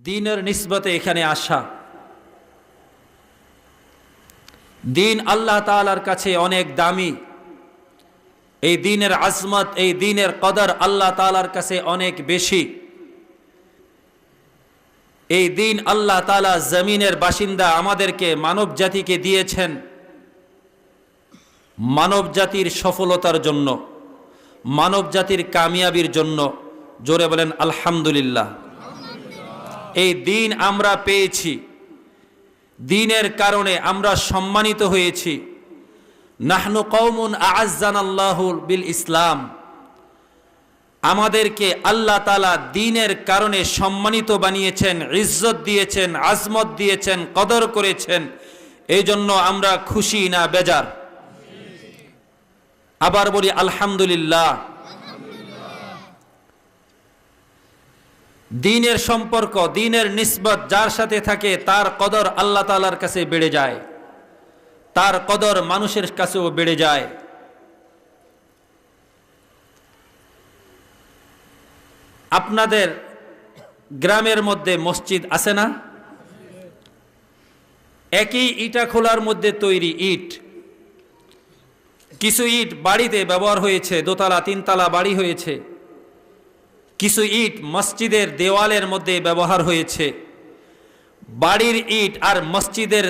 দ্বীনের নিসবতে এখানে আসা। দ্বীন আল্লাহ তাআলার কাছে অনেক দামি। এই দ্বীনের আজমত, এই দ্বীনের কদর আল্লাহ তাআলার কাছে অনেক বেশি। এই দ্বীন আল্লাহ তাআলা জমিনের বাসিন্দা আমাদেরকে, মানব জাতিকে দিয়েছেন মানব জাতির সফলতার জন্য, মানব জাতির কামিয়াবির জন্য। জোরে বলেন আলহামদুলিল্লাহ। এই দ্বীন আমরা পেয়েছি, দ্বীনের কারণে আমরা সম্মানিত হয়েছি। নাহনু কওমুন আ'আজ্জানাল্লাহু বিল ইসলাম। আমাদেরকে আল্লাহ তাআলা দ্বীনের কারণে সম্মানিত বানিয়েছেন, ইজ্জত দিয়েছেন, আজমত দিয়েছেন, কদর করেছেন। এই জন্য আমরা খুশি না বেজার? আবার বলি আলহামদুলিল্লাহ। দ্বীনের সম্পর্ক, দ্বীনের নিসবত যার সাথে থাকে তার কদর আল্লাহ তাআলার কাছে বেড়ে যায়, তার কদর মানুষের কাছেও বেড়ে যায়। আপনাদের গ্রামের মধ্যে মসজিদ আছে না? একই ইটা খোলার মধ্যে তৈরি ইট। কিছু ইট বাড়িতে ব্যবহার হয়েছে, দোতলা তিনতলা বাড়ি হয়েছে। কিছু ইট মসজিদের দেওয়ালের মধ্যে ব্যবহার হয়েছে। বাড়ির ইট আর মসজিদের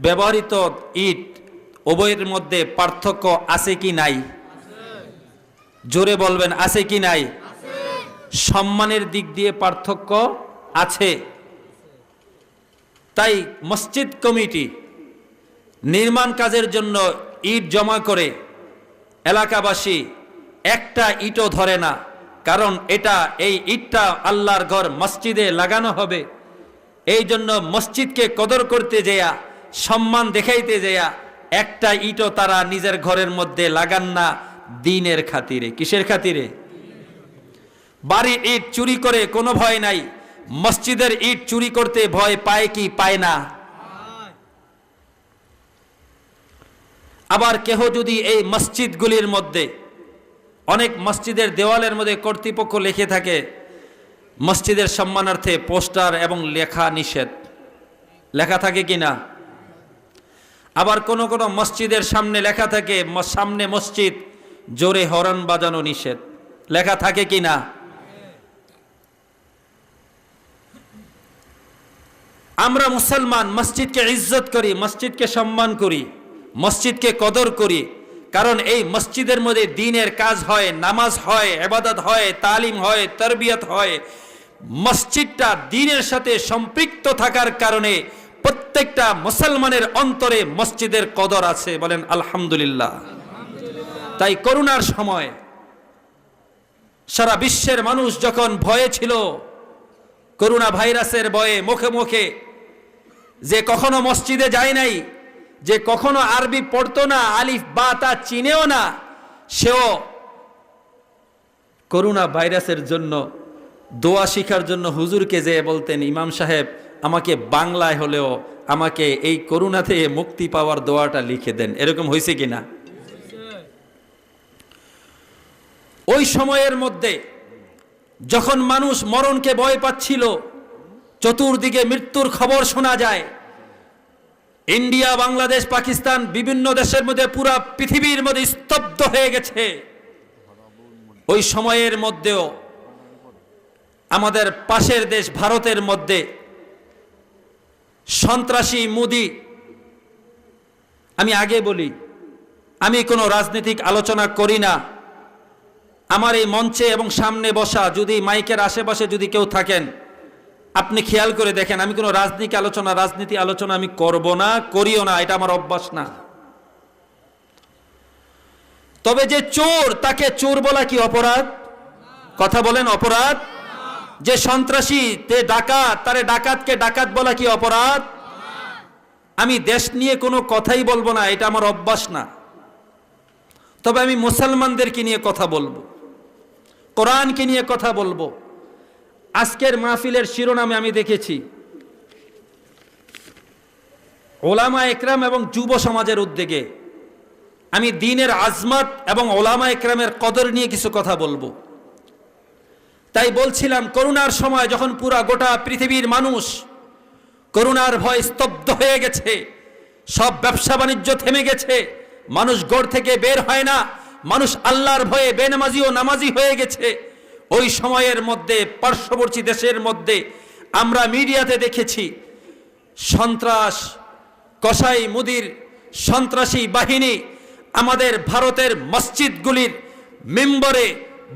ব্যবহৃত ইট উভয়ের মধ্যে পার্থক্য আছে কি নাই? জোরে বলবেন, আছে কি নাই? সম্মানের দিক দিয়ে পার্থক্য আছে। তাই মসজিদ কমিটি নির্মাণ কাজের জন্য ইট জমা করে এলাকাবাসী একটা ইটও ধরে না, কারণ এই ইটটা আল্লাহর ঘর মসজিদে লাগানো হবে। এই জন্য মসজিদকে কদর করতে যেয়া, সম্মান দেখাইতে যেয়া একটা ইটও তারা নিজের ঘরের মধ্যে লাগান না। দ্বীনের খাতিরে। কিসের খাতিরে? বাড়ির ইট চুরি করে কোনো ভয় নাই, মসজিদের ইট চুরি করতে ভয় পায় কি পায় না? আবার কেহ যদি এই মসজিদগুলির মধ্যে, অনেক মসজিদের দেওয়ালের মধ্যে কর্তৃপক্ষ লিখে থাকে মসজিদের সম্মানার্থে পোস্টার এবং লেখা নিষেধ, লেখা থাকে কি না? আবার কোন কোন মসজিদের সামনে লেখা থাকে সামনে মসজিদ, জোরে হরন বাজানো নিষেধ, লেখা থাকে কি না? আমরা মুসলমান মসজিদকে ইজ্জত করি, মসজিদকে সম্মান করি, মসজিদকে কদর করি, কারণ এই মসজিদের মধ্যে দ্বীনের কাজ হয়, নামাজ হয়, ইবাদত হয়, তালিম হয়, তরবিয়ত হয়। মসজিদটা দ্বীনের সাথে সম্পৃক্ত থাকার কারণে প্রত্যেকটা মুসলমানের অন্তরে মসজিদের কদর আছে। বলেন আলহামদুলিল্লাহ। তাই করোনার সময় সারা বিশ্বের মানুষ যখন ভয়ে ছিল, করোনা ভাইরাসের ভয়ে মুখে মুখে, যে কখনো মসজিদে যায় নাই, যে কখনো আরবি পড়তো না, আলিফ বা তা চিনেও না, সেও করোনা ভাইরাসের জন্য দোয়া শিখার জন্য হুজুরকে যেয়ে বলতেন, ইমাম সাহেব আমাকে বাংলায় হলেও আমাকে এই করোনা থেকে মুক্তি পাওয়ার দোয়াটা লিখে দেন। এরকম হয়েছে কিনা? ওই সময়ের মধ্যে যখন মানুষ মরণকে ভয় পাচ্ছিল, চতুর্দিকে মৃত্যুর খবর শোনা যায়, ইন্ডিয়া, বাংলাদেশ, পাকিস্তান, বিভিন্ন দেশের মধ্যে, পুরা পৃথিবীর মধ্যে স্তব্ধ হয়ে গেছে। ওই সময়ের মধ্যেও আমাদের পাশের দেশ ভারতের মধ্যে সন্ত্রাসী মোদি, আমি আগে বলি, আমি কোনো রাজনৈতিক আলোচনা করি না। আমার এই মঞ্চে এবং সামনে বসা, যদি মাইকের আশেপাশে যদি কেউ থাকেন, আপনি খেয়াল করে দেখেন, আমি কোনো রাজনীতি আলোচনা আমি করব না, করিও না, এটা আমার অভ্যাস না। তবে যে চোর, তাকে চোর বলা কি অপরাধ? কথা বলেন, অপরাধ? যে সন্ত্রাসী, তে ডাকাত, তারে ডাকাতকে ডাকাত বলা কি অপরাধ? আমি দেশ নিয়ে কোনো কথাই বলবো না, এটা আমার অভ্যাস না। তবে আমি মুসলমানদেরকে নিয়ে কথা বলবো, কোরআনকে নিয়ে কথা বলবো। আজকের মাহফিলের শিরোনামে আমি দেখেছি ওলামা একরাম এবং যুব সমাজের উদ্যোগে আমি দ্বীনের আজমত এবং ওলামা একরামের কদর নিয়ে কিছু কথা বলবো। তাই বলছিলাম, করোনার সময় যখন পুরা গোটা পৃথিবীর মানুষ করোনার ভয় স্তব্ধ হয়ে গেছে, সব ব্যবসা বাণিজ্য থেমে গেছে, মানুষ ঘর থেকে বের হয় না, মানুষ আল্লাহর ভয়ে বেনামাজি ও নামাজি হয়ে গেছে, ওই সময়ের মধ্যে পার্শ্ববর্তী দেশের মধ্যে আমরা মিডিয়াতে দেখেছি সন্ত্রাস, কসাই মুদির সন্ত্রাসী বাহিনী আমাদের ভারতের মসজিদগুলির মিম্বরে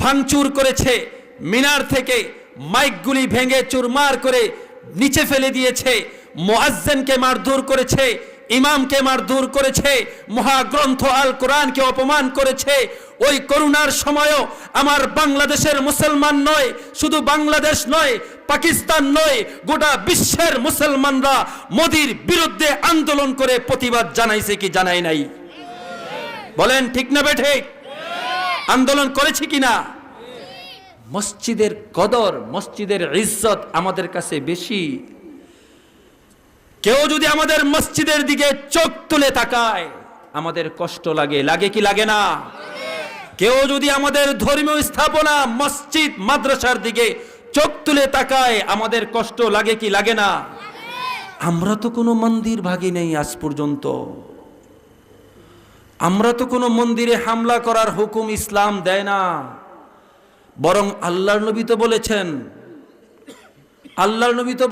ভাঙচুর করেছে, মিনার থেকে মাইকগুলি ভেঙে চুরমার করে নিচে ফেলে দিয়েছে, মুয়াজ্জিনকে মারধর করেছে, ইমামকে মারধর করেছে, মহাগ্রন্থ আল কোরআনকে অপমান করেছে। ওই করোনার সময়ও আমার বাংলাদেশের মুসলমান নয়, শুধু বাংলাদেশ নয়, পাকিস্তান নয়, গোটা বিশ্বের মুসলমানরা মোদির বিরুদ্ধে আন্দোলন করে প্রতিবাদ জানাইছে কি জানাই নাই? বলেন ঠিক না বেঠিক? আন্দোলন করেছি কিনা? মসজিদের কদর, মসজিদের ইজ্জত আমাদের কাছে বেশি। কেউ যদি আমাদের মসজিদের দিকে চোখ তুলে তাকায় আমাদের কষ্ট লাগে, লাগে কি লাগে না? কেউ যদি আমাদের ধর্মীয় স্থাপনা মসজিদ মাদ্রাসার দিকে চোখ তুলে তাকায় আমাদের কষ্ট লাগে কি লাগে না? আমরা তো কোনো মন্দির ভাগি নেই আজ পর্যন্ত, আমরা তো কোনো মন্দিরে হামলা করার হুকুম ইসলাম দেয় না। বরং আল্লাহর নবী তো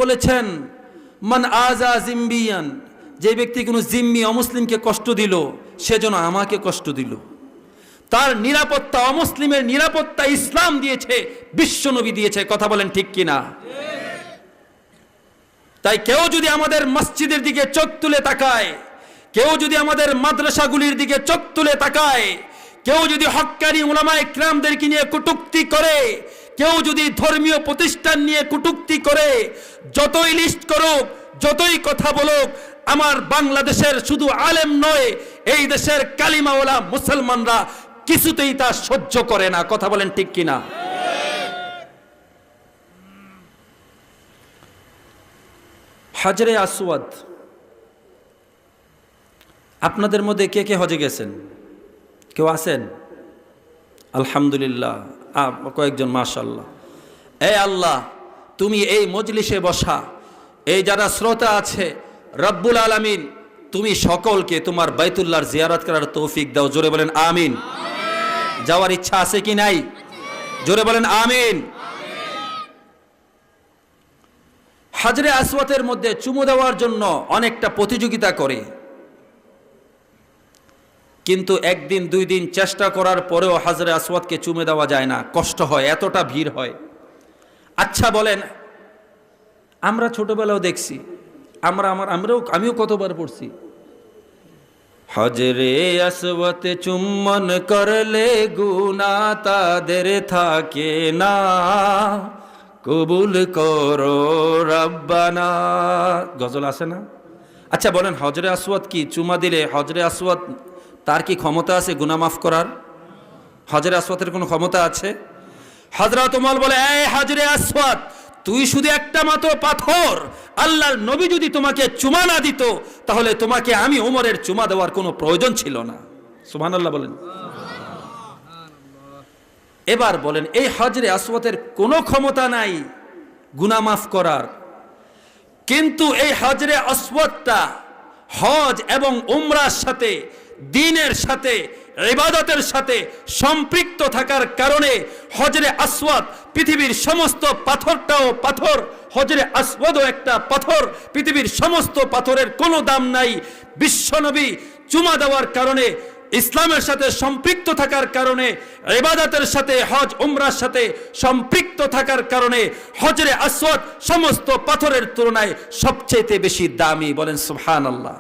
বলেছেন মান আযা জিম্বিয়ান, যে ব্যক্তি কোনো জিম্মি অমুসলিমকে কষ্ট দিল সে যেন আমাকে কষ্ট দিল। তার নিরাপত্তা, অমুসলিমের নিরাপত্তা ইসলাম দিয়েছে, বিশ্ব নবী দিয়েছে। কথা বলেন ঠিক কিনা? তাই কেউ যদি আমাদের মসজিদের দিকে চোখ তুলে তাকায়, কেউ যদি আমাদের মাদ্রাসাগুলির দিকে চোখ তুলে তাকায়, কেউ যদি হক্কানি উলামায়ে কিরামদেরকে নিয়ে কটূক্তি করে, কেউ যদি ধর্মীয় প্রতিষ্ঠান নিয়ে কটূক্তি করে, যতই লিস্ট করুক, যতই কথা বলুক, আমার বাংলাদেশের শুধু আলেম নয়, এই দেশের কালিমাওয়ালা মুসলমানরা কিছুতেই তা সহ্য করে না। কথা বলেন ঠিক কিনা? হাজরে আসওয়াদ, আপনাদের মধ্যে কে কে হজে গেছেন? কেউ আছেন? আলহামদুলিল্লাহ, কয়েকজন, মাশাআল্লাহ। এ আল্লাহ, তুমি এই মজলিসে বসা এই যারা শ্রোতা আছে, রব্বুল আলামিন তুমি সকলকে তোমার বাইতুল্লাহর জিয়ারত করার তৌফিক দাও। জোরে বলেন আমিন। যাওয়ার ইচ্ছা আছে কি নাই? জোরে বলেন আমিন। হাজরে আসওয়াদের মধ্যে চুমু দেওয়ার জন্য অনেকটা প্রতিযোগিতা করে, কিন্তু একদিন দুই দিন চেষ্টা করার পরেও হাজরে আসওয়াদকে চুমে দেওয়া যায় না, কষ্ট হয়, এতটা ভিড় হয়। আচ্ছা বলেন, আমরা ছোটবেলাও দেখছি, আমিও কতবার পড়ছি, হাজরে আসওয়াদে চুম্বন করলে গুনাহ তাদের থাকে না, কবুল করো রব্বানা। গজল আছে না? আচ্ছা বলেন, হজরে আসওয়াদ কি চুমা দিলে হজরে আসওয়াদ তার কি ক্ষমতা আছে গুনাহ মাফ করার? হজরে আসওয়াদের কোনো ক্ষমতা আছে? হযরত ওমর বলে, এই হাজরে আসওয়াদ, তুই শুধু একটা মাত্র পাথর, আল্লাহর নবী যদি তোমাকে চুমা না দিত তাহলে তোমাকে আমি ওমরের চুমা দেওয়ার কোনো প্রয়োজন ছিল না। সুবহানাল্লাহ বলেন। এবার বলেন, এই হাজরে আসওয়াদের কোনো ক্ষমতা নাই গুনাহ মাফ করার, কিন্তু এই হাজরে আসওয়াদটা হজ এবং উমরার সাথে, দ্বীনের সাথে, ইবাদতের সাথে সম্পৃক্ত থাকার কারণে হজরে আসওয়াদ পৃথিবীর সমস্ত পাথরটাও পাথর, হজরে আসওয়াদও একটা পাথর, পৃথিবীর সমস্ত পাথরের কোনো দাম নাই। বিশ্বনবী চুমা দেওয়ার কারণে, ইসলামের সাথে সম্পৃক্ত থাকার কারণে, ইবাদতের সাথে, হজ উমরার সাথে সম্পৃক্ত থাকার কারণে হজরে আসওয়াদ সমস্ত পাথরের তুলনায় সবচেয়ে বেশি দামি। বলেন সুবহানাল্লাহ।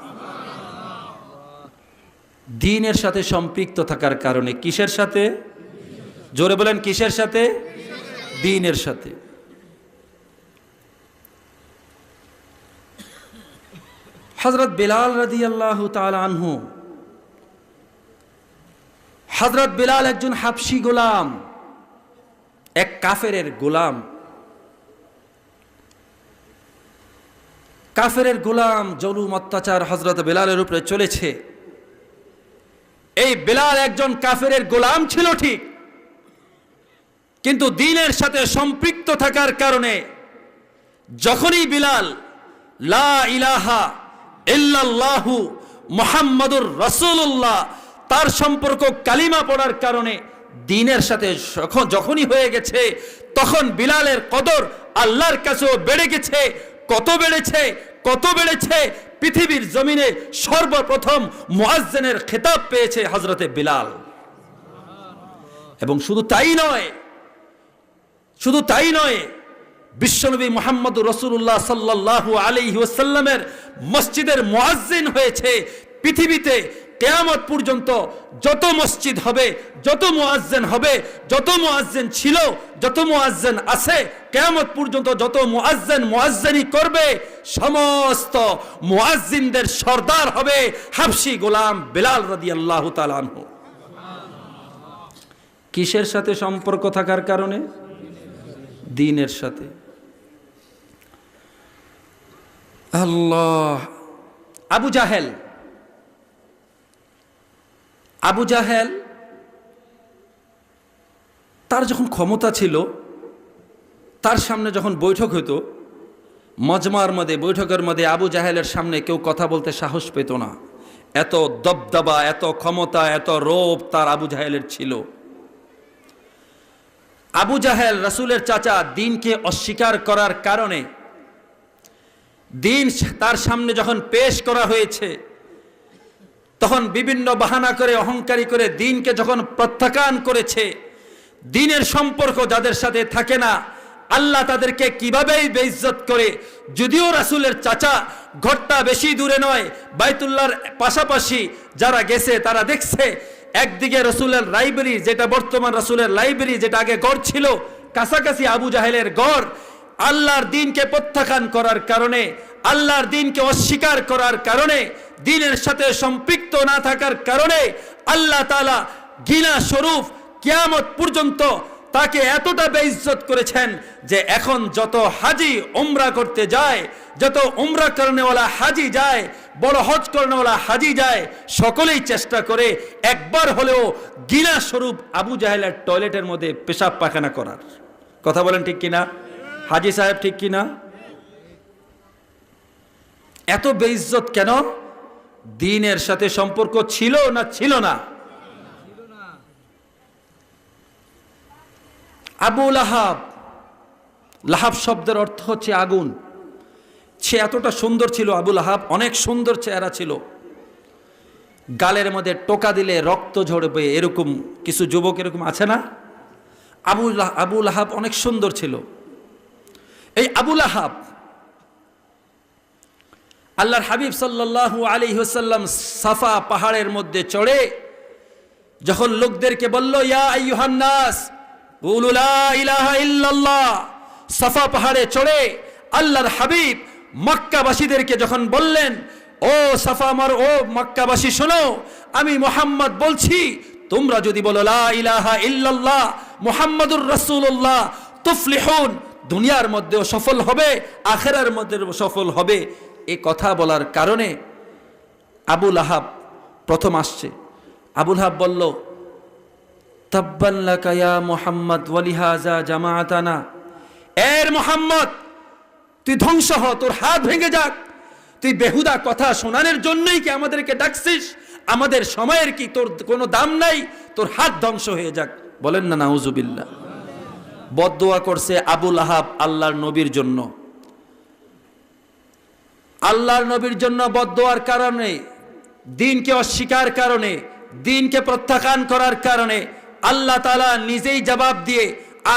দ্বীনের সাথে সম্পৃক্ত থাকার কারণে, কিসের সাথে? জোরে বলেন, কিসের সাথে? দ্বীনের সাথে। হযরত বিলাল রাদিয়াল্লাহু তাআলা আনহু, হযরত বিলাল একজন হাবশী গোলাম, এক কাফেরের গোলাম। কাফেরের গোলাম জুলুম অত্যাচার হযরত বিলালের উপরে চলেছে। এই বিলাল একজন কাফেরের গোলাম ছিল ঠিক, কিন্তু দ্বীনের সাথে সম্পৃক্ত থাকার কারণে যখনই বিলাল লা ইলাহা ইল্লাল্লাহু মুহাম্মাদুর রাসূলুল্লাহ তার সম্পর্ক কালিমা পড়ার কারণে দ্বীনের সাথে যখনই হয়ে গেছে, তখন বিলালের কদর আল্লাহর কাছেও বেড়ে গেছে। কত বেড়েছে, কত বেড়েছে, পৃথিবীর জমিনে সর্বপ্রথম মুয়াজ্জিনের খেতাব পেয়েছে হযরতে বিলাল। এবং শুধু তাই নয়, বিশ্বনবী মুহাম্মদুর রাসূলুল্লাহ সাল্লাল্লাহু আলাইহি ওয়াসাল্লামের মসজিদের মুয়াজ্জিন হয়েছে। পৃথিবীতে কিয়ামত পর্যন্ত যত মসজিদ হবে, যত মুয়াজ্জিন হবে, যত মুয়াজ্জিন ছিল, যত মুয়াজ্জিন আছে, কিয়ামত পর্যন্ত যত মুয়াজ্জিনি করবে, সমস্ত মুয়াজ্জিনদের সর্দার হবে হাবশী গোলাম বিলাল রাদিয়াল্লাহু তাআলা আনহু। কিসের সাথে সম্পর্ক থাকার কারণে? দ্বীনের সাথে। আল্লাহ। আবু জাহেল তার যখন ক্ষমতা ছিল, তার সামনে যখন বৈঠক হতো, মজমার মধ্যে, বৈঠকের মধ্যে আবু জাহেলের সামনে কেউ কথা বলতে সাহস পেত না। এত দবদবা, এত ক্ষমতা, এত রোব তার আবু জাহেলের ছিল। আবু জাহেল রাসূলের চাচা, দ্বীনকে অস্বীকার করার কারণে দ্বীন তার সামনে যখন পেশ করা হয়েছে, তখন বিভিন্ন বাহানা করে, অহংকারী করে দ্বীনকে যখন প্রত্যাখ্যান করেছে, দ্বীনের সম্পর্ক যাদের সাথে থাকে না, আল্লাহ তাদেরকে কিভাবেই বেইজ্জত করে। যদিও রাসূলের চাচা, ঘরটা বেশি দূরে নয়, বাইতুল্লাহর পাশাপাশি যারা গেছে তারা দেখছে, একদিকে রাসূলের লাইব্রেরি, যেটা বর্তমান রাসূলের লাইব্রেরি, যেটা আগে গড় ছিল, কাছাকাছি আবু জাহেলের গড়। আল্লাহর দ্বীনকে প্রত্যাখ্যান করার কারণে, আল্লাহর দ্বীনকে অস্বীকার করার কারণে, দ্বীনের সাথে সম্পৃক্ত না থাকার কারণে আল্লাহ তাআলা ঘৃণা স্বরূপ কিয়ামত পর্যন্ত তাকে এতটা বেইজ্জত করেছেন যে এখন যত হাজি উমরা করতে যায়, যত উমরা করেনেওয়ালা হাজি যায়, বড় হজ করেনেওয়ালা হাজি যায়, সকলেই চেষ্টা করে একবার হলেও ঘৃণা স্বরূপ আবু জাহেলের টয়লেটের মধ্যে পেশাব পায়খানা করার। কথা বলেন ঠিক কিনা হাজি সাহেব, ঠিক কিনা? এত বেইজ্জত কেন? দ্বীনের সাথে সম্পর্ক ছিল না ছিল না? আবু লাহাব, লাহাব শব্দের অর্থ হচ্ছে আগুন। সে এতটা সুন্দর ছিল, আবু লাহাব অনেক সুন্দর চেহারা ছিল, গালের মধ্যে টোকা দিলে রক্ত ঝরবে, এরকম কিছু যুবক এরকম আছে না? আবু লাহাব অনেক সুন্দর ছিল। এই আবু লাহাব আল্লাহর হাবিব সাল্লাল্লাহু আলাইহি ওয়াসাল্লাম সাফা পাহাড়ের মধ্যে চড়ে যখন লোকদেরকে বলল, ইয়া আইয়ুহান নাস কুলু লা ইলাহা ইল্লাল্লাহ, সাফা পাহাড়ে চড়ে আল্লাহর হাবিব মক্কাবাসীদেরকে যখন বললেন, ও সাফা আমার, ও মক্কাবাসী শোনো, আমি মুহাম্মদ বলছি, তোমরা যদি বলো লা ইলাহা ইল্লাল্লাহ মুহাম্মাদুর রাসূলুল্লাহ তুফলিহুন, দুনিয়ার মধ্যেও সফল হবে, আখিরাতের মধ্যেও সফল হবে। এই কথা বলার কারণে আবু লাহাব প্রথম আসছে। আবু লাহাব বলল, তাব্বান লাকা ইয়া মুহাম্মদ ওয়ালিহাযা জামাআতানা, এর মুহাম্মদ তুই ধ্বংস হ, তোর হাত ভেঙে যাক, তুই বেহুদা কথা শোনানোর জন্যই কি আমাদেরকে ডাকছিস? আমাদের সময়ের কি তোর কোনো দাম নাই? তোর হাত ধ্বংস হয়ে যাক। বলেন না নাউজুবিল্লাহ। বদদোয়া করছে আবু লাহাব আল্লাহর নবীর জন্য। আল্লাহর নবীর জন্য বদদোয়ার কারণে, দ্বীনকে অস্বীকার কারণে, দ্বীনকে প্রত্যাখ্যান করার কারণে আল্লাহ তাআলা নিজেই জবাব দিয়ে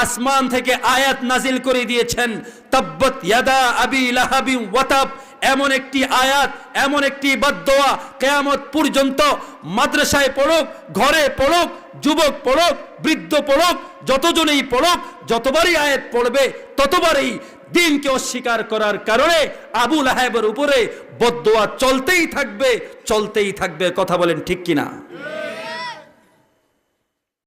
আসমান থেকে আয়াত নাজিল করে দিয়েছেন, তাব্বাত ইয়াদা আবি লাহাবি ওয়া তাব। এমন একটি আয়াত, এমন একটি বদদোয়া কিয়ামত পর্যন্ত মাদ্রাসায় পড়ুক, ঘরে পড়ুক, যুবক পড়ুক, বৃদ্ধ পড়ুক, যতজনেই পড়ুক, যতবারই আয়াত পড়বে ততবারই দ্বীনকে অস্বীকার করার কারণে আবু লাহাবের উপরে বদদোয়া চলতেই থাকবে, চলতেই থাকবে। কথা বলেন ঠিক কিনা?